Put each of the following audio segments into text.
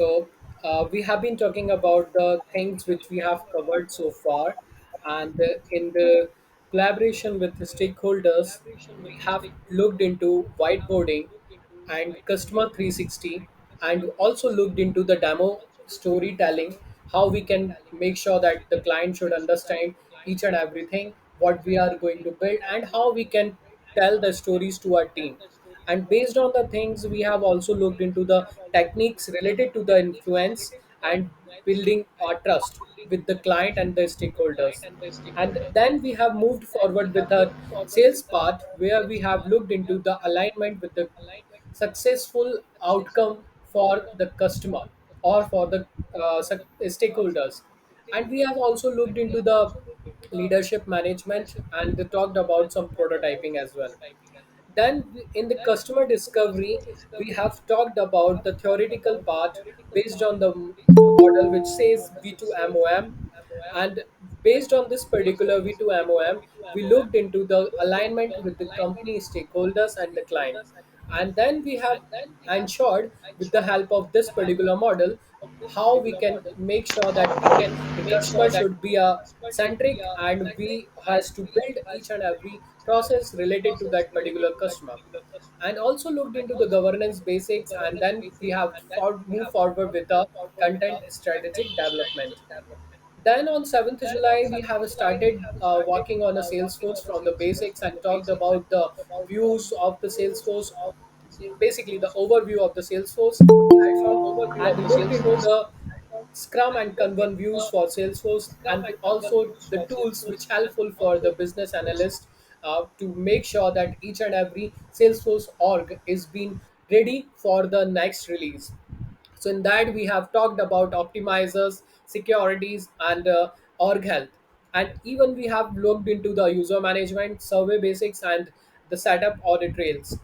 So, we have been talking about the things which we have covered so far, and in the collaboration with the stakeholders, we have looked into whiteboarding and customer 360, and also looked into the demo storytelling, how we can make sure that the client should understand each and everything what we are going to build, and how we can tell the stories to our team. And based on the things, we have also looked into the techniques related to the influence and building our trust with the client and the stakeholders. And then we have moved forward with the sales part, where we have looked into the alignment with the successful outcome for the customer or for the stakeholders. And we have also looked into the leadership management and talked about some prototyping as well. Then, in the customer discovery, we have talked about the theoretical part based on the model which says V2MOM. And based on this particular V2MOM, we looked into the alignment with the company stakeholders and the client. And then we have ensured, with the help of this particular model, how we can make sure that the customer should be a centric, and we has to build each and every process related to that particular customer. And also looked into the governance basics, and then we have moved forward with a content strategic development. Then on 7th July, we have started working on a Salesforce from the basics, and talked about the views of the Salesforce, basically the overview of the Salesforce platform, and looked into the Scrum and Kanban views for Salesforce, and also the tools which helpful for the business analyst to make sure that each and every Salesforce org is being ready for the next release. So in that, we have talked about optimizers, securities, and org health. And even we have looked into the user management, survey basics, and the setup audit trails.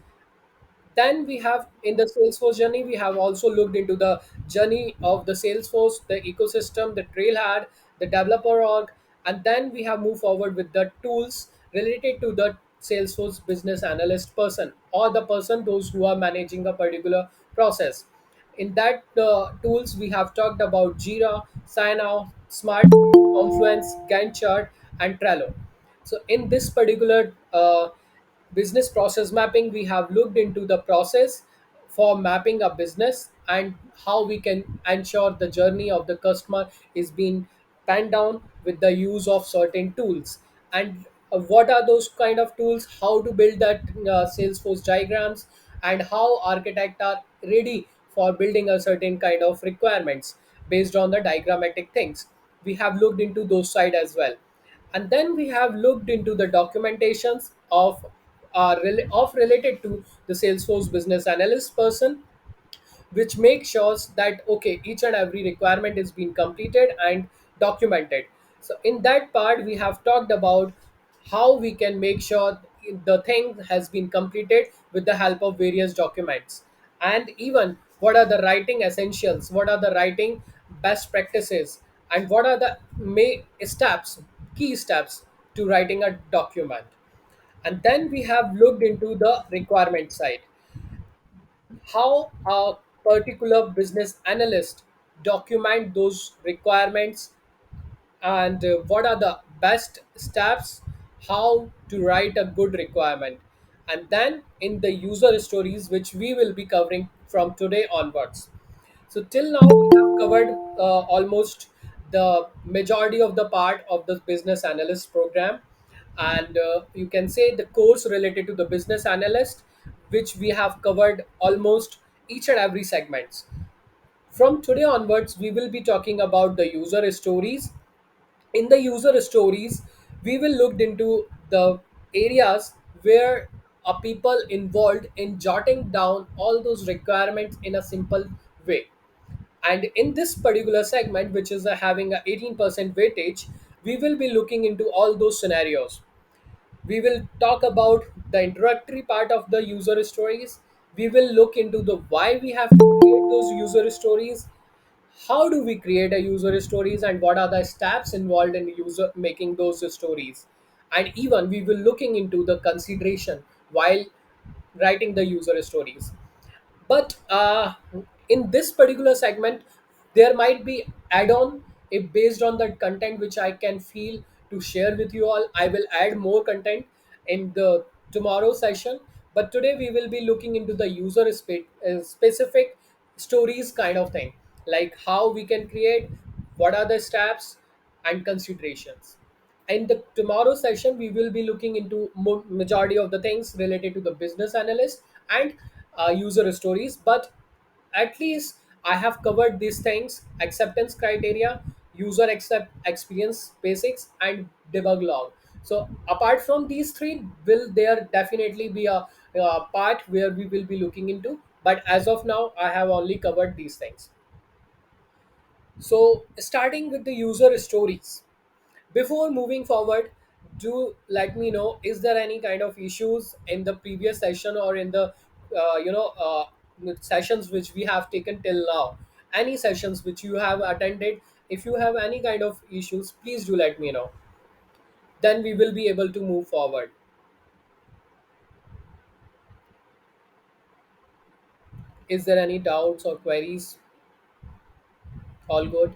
Then we have, in the Salesforce journey, we have also looked into the journey of the Salesforce, the ecosystem, the Trailhead, the developer org. And then we have moved forward with the tools related to the Salesforce business analyst person, or the person those who are managing a particular process. In that tools, we have talked about Jira, Sign-off, Smart, Confluence, Gantt chart, and Trello. So in this particular business process mapping, we have looked into the process for mapping a business, and how we can ensure the journey of the customer is being panned down with the use of certain tools. And what are those kind of tools, how to build that Salesforce diagrams, and how architects are ready for building a certain kind of requirements based on the diagrammatic things. We have looked into those side as well. And then we have looked into the documentations of related to the Salesforce business analyst person, which makes sure that okay, each and every requirement is being completed and documented. So in that part, we have talked about how we can make sure the thing has been completed with the help of various documents, and even what are the writing essentials, what are the writing best practices, and what are the steps, key steps to writing a document. And then we have looked into the requirement side, how a particular business analyst document those requirements, and what are the best steps, how to write a good requirement. And then in the user stories, which we will be covering from today onwards. So till now, we have covered almost the majority of the part of the business analyst program, and you can say the course related to the business analyst, which we have covered almost each and every segments. From today onwards, we will be talking about the user stories. In the user stories, we will look into the areas where are people involved in jotting down all those requirements in a simple way. And in this particular segment, which is having a 18% weightage, we will be looking into all those scenarios. We will talk about the introductory part of the user stories. We will look into the why we have to create those user stories, how do we create a user stories, and what are the steps involved in user making those stories. And even we will looking into the consideration while writing the user stories. But in this particular segment there might be add-on, if based on the content which I can feel to share with you all, I will add more content in the tomorrow session. But today we will be looking into the specific stories kind of thing, like how we can create, what are the steps and considerations. In the tomorrow session we will be looking into majority of the things related to the business analyst and user stories. But at least I have covered these things: acceptance criteria, user accept experience basics, and debug log. So apart from these three, will there definitely be a part where we will be looking into, but as of now I have only covered these things. So starting with the user stories, before moving forward, do let me know, is there any kind of issues in the previous session or in the sessions which we have taken till now, any sessions which you have attended? If you have any kind of issues, please do let me know, then we will be able to move forward. Is there any doubts or queries? All good?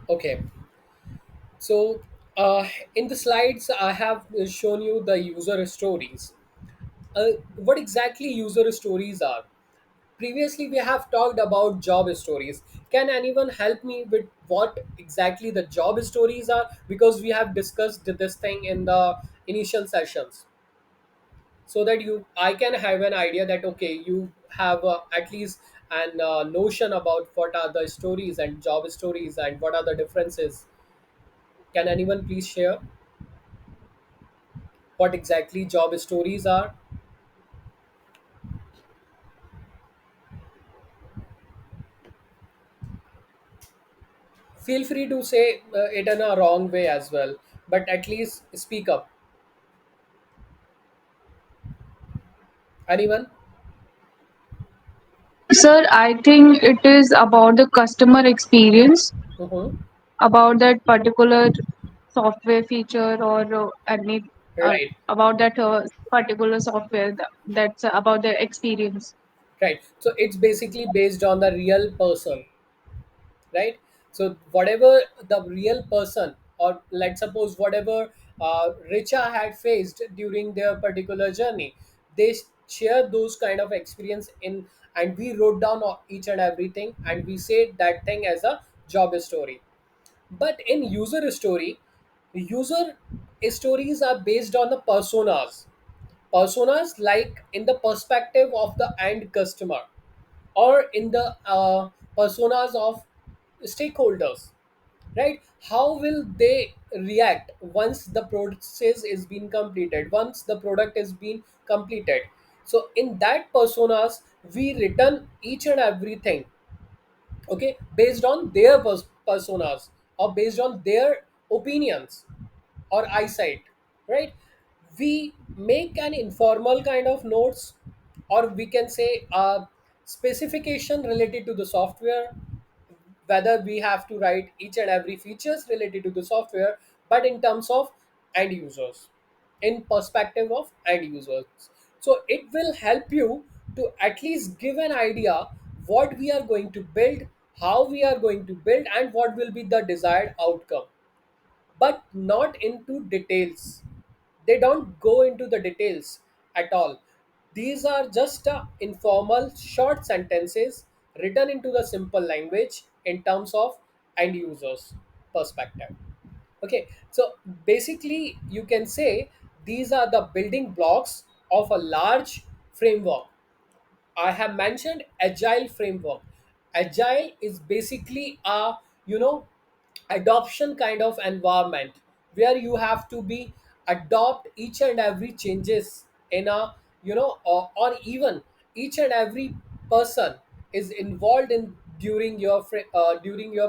Okay. So in the slides I have shown you the user stories. What exactly user stories are? Previously, we have talked about job stories. Can anyone help me with what exactly the job stories are? Because we have discussed this thing in the initial sessions, so that I can have an idea that okay, you have at least an notion about what are the stories and job stories and what are the differences. Can anyone please share what exactly job stories are? Feel free to say it in a wrong way as well, but at least speak up. Anyone? Sir, I think it is about the customer experience, Mm-hmm. about that particular software feature or any Right, about that particular software that's about the experience. right. So it's basically based on the real person, right? So whatever the real person, or let's suppose whatever Richa had faced during their particular journey, they share those kind of experience in, and we wrote down each and everything, and we said that thing as a job story. But in user stories are based on the personas, like in the perspective of the end customer, or in the personas of stakeholders, right? How will they react once the process is being completed, once the product is being completed? So in that personas we return each and everything, okay, based on their personas, or based on their opinions or eyesight, right? We make an informal kind of notes, or we can say a specification related to the software, whether we have to write each and every features related to the software, but in terms of end users, in perspective of end users. So it will help you to at least give an idea what we are going to build, how we are going to build, and what will be the desired outcome, but not into details. They don't go into the details at all. These are just informal short sentences written into the simple language in terms of end users perspective. Okay, so basically you can say these are the building blocks of a large framework. I have mentioned agile framework. Agile is basically a, you know, adoption kind of environment where you have to be adopt each and every changes in a, or even each and every person is involved in during your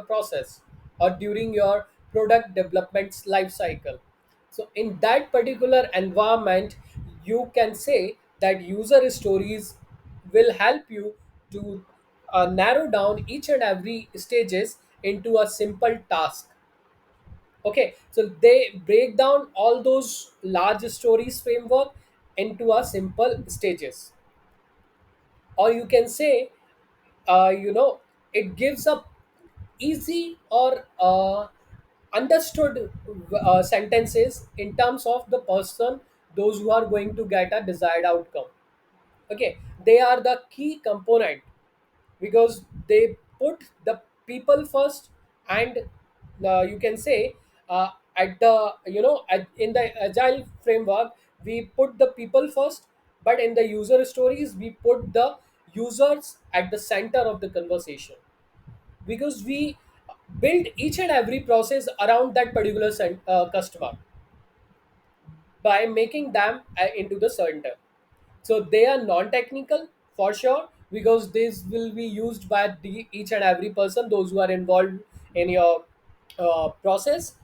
process, or during your product development's life cycle. So in that particular environment, you can say that user stories will help you to narrow down each and every stages into a simple task. Okay, so they break down all those large stories framework into a simple stages. or you can say, it gives a easy or understood sentences in terms of the person, those who are going to get a desired outcome. Okay, they are the key component because they put the people first. And you can say, at the in the agile framework, we put the people first, but in the user stories we put the users at the center of the conversation, because we build each and every process around that particular customer by making them into the center. So they are non-technical for sure, because this will be used by each and every person, those who are involved in your process,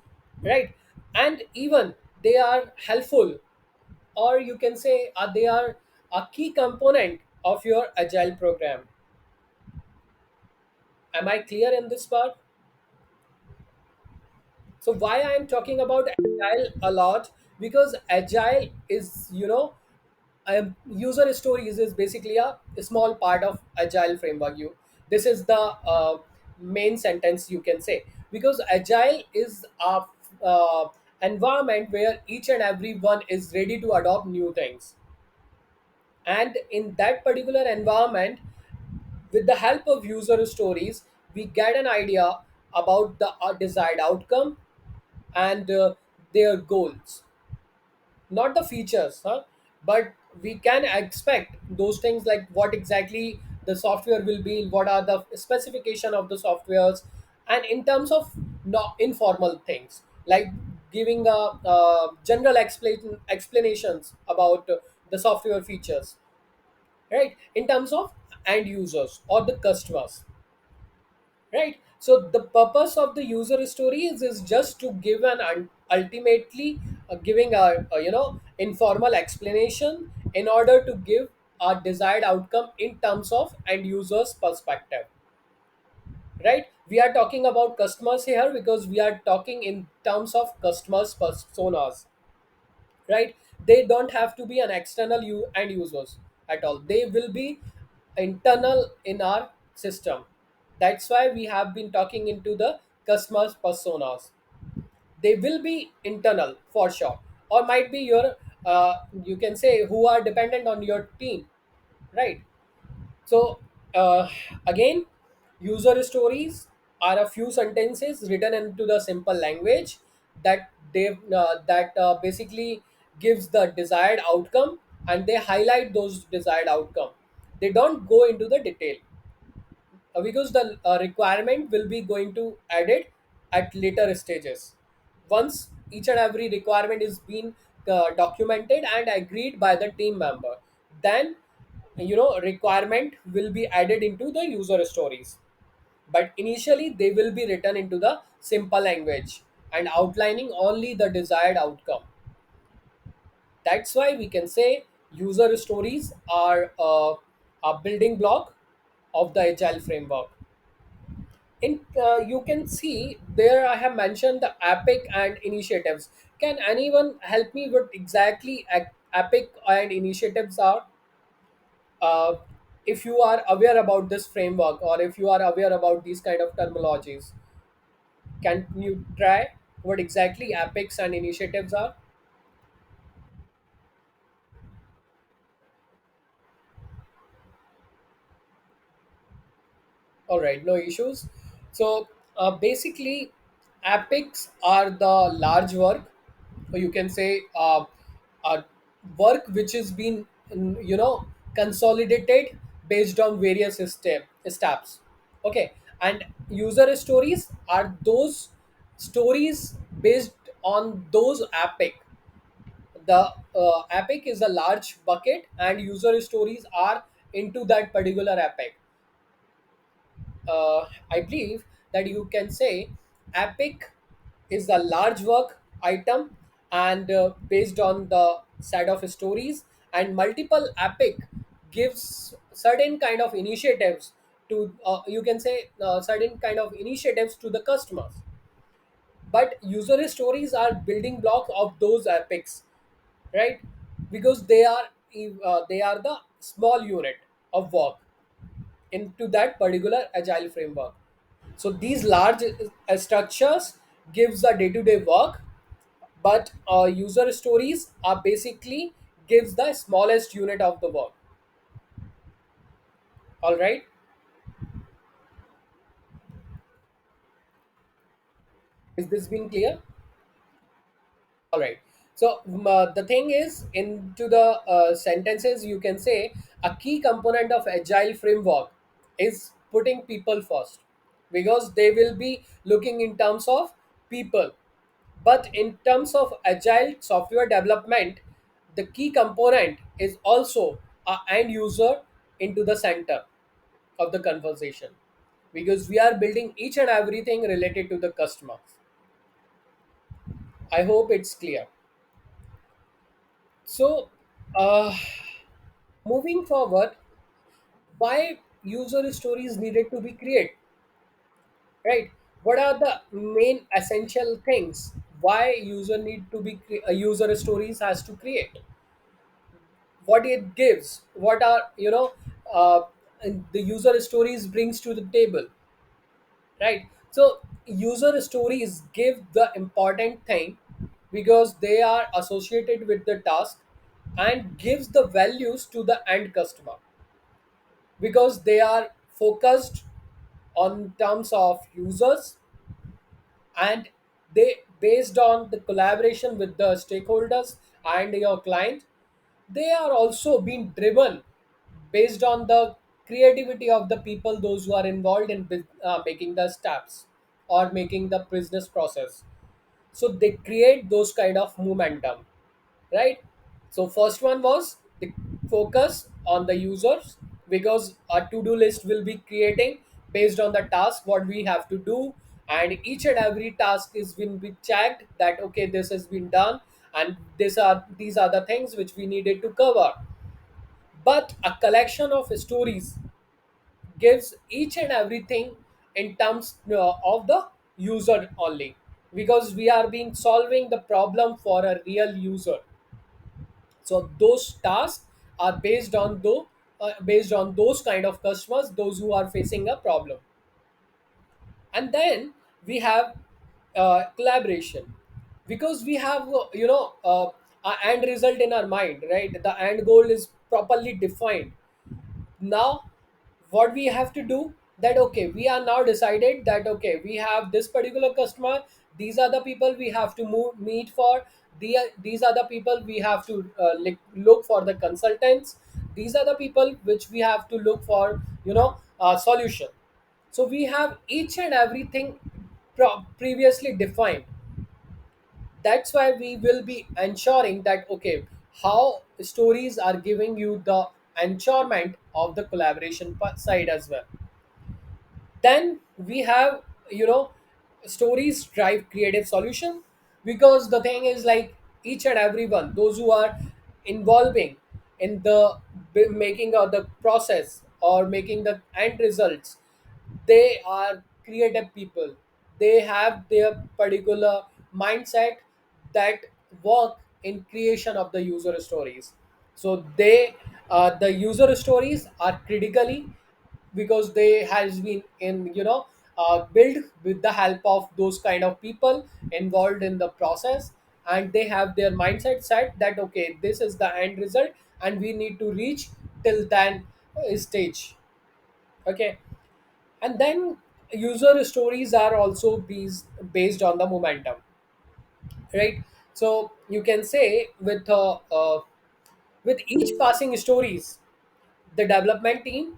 right? And even they are helpful, or you can say, they are a key component of your agile program. Am I clear in this part? So why I am talking about agile a lot, because agile is, user stories is basically a small part of agile framework. This is the main sentence you can say, because agile is a environment where each and everyone is ready to adopt new things. And in that particular environment, with the help of user stories, we get an idea about the desired outcome and their goals, not the features, but we can expect those things, like what exactly the software will be, what are the specification of the softwares, and in terms of not informal things, like giving general explanations about the software features, right, in terms of end users or the customers, right? So the purpose of the user stories is just to give an ultimately giving a informal explanation in order to give a desired outcome in terms of end users perspective, right? We are talking about customers here because we are talking in terms of customers personas, right? They don't have to be an external end users at all, they will be internal in our system. That's why we have been talking into the customers personas. They will be internal for sure, or might be your you can say, who are dependent on your team, right? So again, user stories are a few sentences written into the simple language that basically gives the desired outcome, and they highlight those desired outcome. They don't go into the detail, because the requirement will be going to added at later stages. Once each and every requirement is being documented and agreed by the team member, then requirement will be added into the user stories. But initially they will be written into the simple language and outlining only the desired outcome. That's why we can say user stories are a building block of the agile framework. In you can see there I have mentioned the epic and initiatives. Can anyone help me with exactly epic and initiatives are? uh, if you are aware about this framework, or if you are aware about these kind of terminologies, can you try what exactly epics and initiatives are? All right, no issues. So basically, epics are the large work, or you can say a work which has been, consolidated based on various steps. Okay, and user stories are those stories based on those epic. The epic is a large bucket, and user stories are into that particular epic. I believe that you can say epic is a large work item, and based on the set of stories, and multiple epic gives certain kind of initiatives to you can say certain kind of initiatives to the customers. But user stories are building blocks of those epics, right? Because they are the small unit. of work into that particular agile framework. So these large structures gives the day-to-day work, but user stories are basically gives the smallest unit of the work. All right, is this being clear? All right. So the thing is, into the sentences, you can say a key component of agile framework is putting people first, because they will be looking in terms of people. But in terms of agile software development, the key component is also a end user into the center of the conversation, because we are building each and everything related to the customer. I hope it's clear. So, uh, moving forward, why user stories needed to be created, right? What are the main essential things why user need to be user stories has to create? What it gives? What are uh, the user stories brings to the table, right? So user stories give the important thing because they are associated with the task and gives the values to the end customer, because they are focused on terms of users, and they based on the collaboration with the stakeholders and your client. They are also being driven based on the creativity of the people, those who are involved in making the steps or making the business process. So they create those kind of momentum, right? So first one was the focus on the users, because a to-do list will be creating based on the task what we have to do, and each and every task is been be checked that okay, this has been done, and these are the things which we needed to cover. But a collection of stories gives each and everything in terms of the user only, because we are being solving the problem for a real user. So those tasks are based on those kind of customers, those who are facing a problem. And then we have collaboration, because we have a end result in our mind, right? The end goal is properly defined. Now what we have to do, that okay, we are now decided that okay, we have this particular customer, these are the people we have to meet for, these are the people we have to look for the consultants, these are the people which we have to look for solution. So we have each and everything previously defined. That's why we will be ensuring that okay, how stories are giving you the ensurement of the collaboration side as well. Then we have stories drive creative solution, because the thing is like each and everyone, those who are involving in the making of the process or making the end results, they are creative people. They have their particular mindset that work in creation of the user stories. So the user stories are critically, because they has been in built with the help of those kind of people involved in the process, and they have their mindset set that okay, this is the end result and we need to reach till then stage. Okay. And then user stories are also based on the momentum, right? So you can say with each passing stories, the development team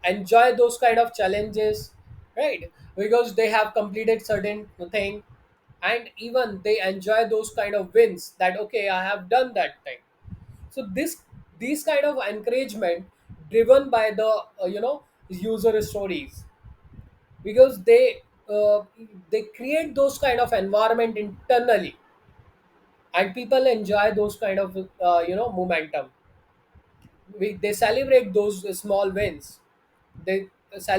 enjoy those kind of challenges, right? Because they have completed certain thing, and even they enjoy those kind of wins that okay, I have done that thing. So these kind of encouragement driven by the user stories, because they create those kind of environment internally, and people enjoy those kind of momentum. They celebrate those small wins. They celebrate